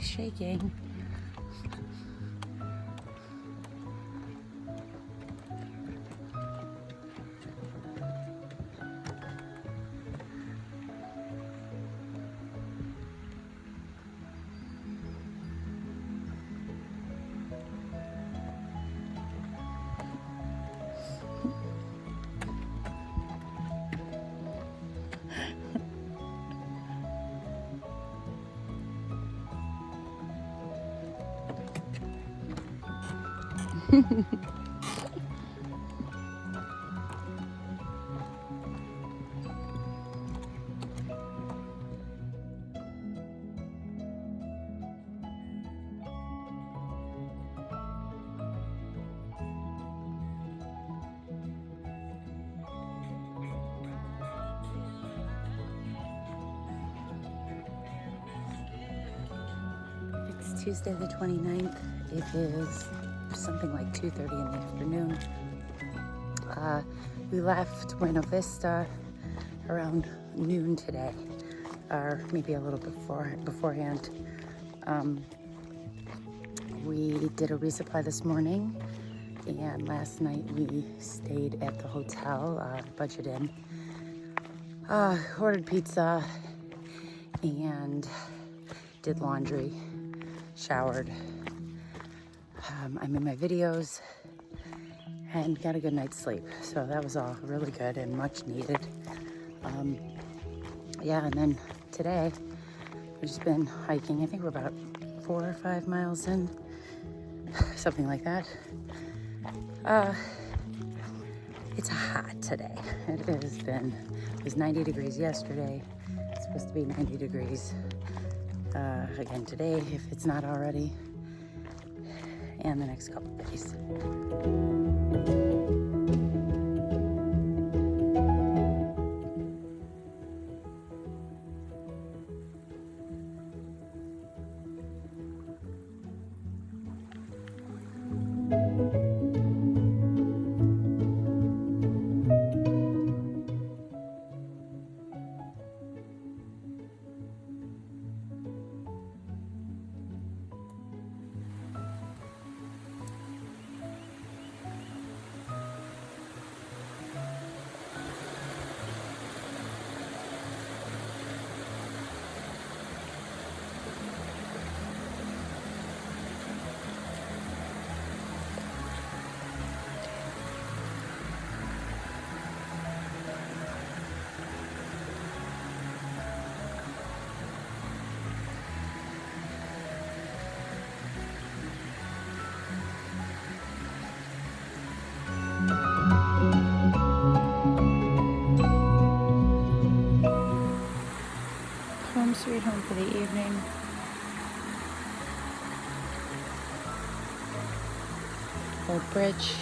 shaking. It's Tuesday the 29th. It is something like 2:30 in the afternoon. We left Buena Vista around noon today, or maybe a little beforehand. We did a resupply this morning, and last night we stayed at the hotel, Budget Inn, ordered pizza, and did laundry, showered. I'm in my videos and got a good night's sleep. So that was all really good and much needed. Yeah, and then today we've just been hiking. I think we're about 4 or 5 miles in, something like that. It's hot today. It was 90 degrees yesterday. It's supposed to be 90 degrees again today, if it's not already, and the next couple of days. Home sweet home for the evening. Old bridge.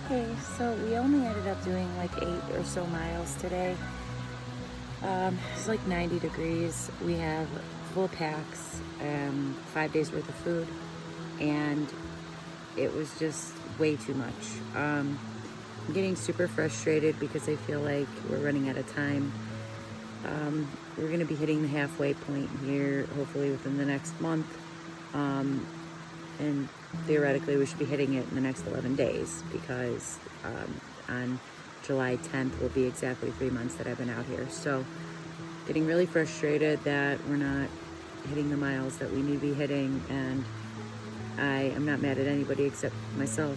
Okay, so we only ended up doing like 8 or so miles today. It's like 90 degrees. We have full packs, 5 days worth of food, and it was just way too much. I'm getting super frustrated because I feel like we're running out of time. We're going to be hitting the halfway point here, hopefully within the next month, and theoretically we should be hitting it in the next 11 days because on July 10th will be exactly 3 months that I've been out here. So getting really frustrated that we're not hitting the miles that we need to be hitting, and I am not mad at anybody except myself.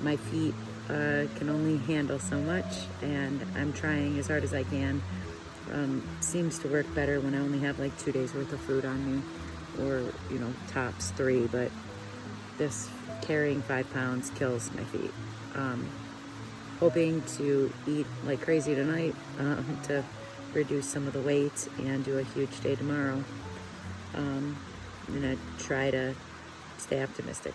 My feet can only handle so much, and I'm trying as hard as I can. Seems to work better when I only have like 2 days worth of food on me, or tops 3, but this carrying 5 pounds kills my feet. Hoping to eat like crazy tonight to reduce some of the weight and do a huge day tomorrow. I'm gonna try to stay optimistic.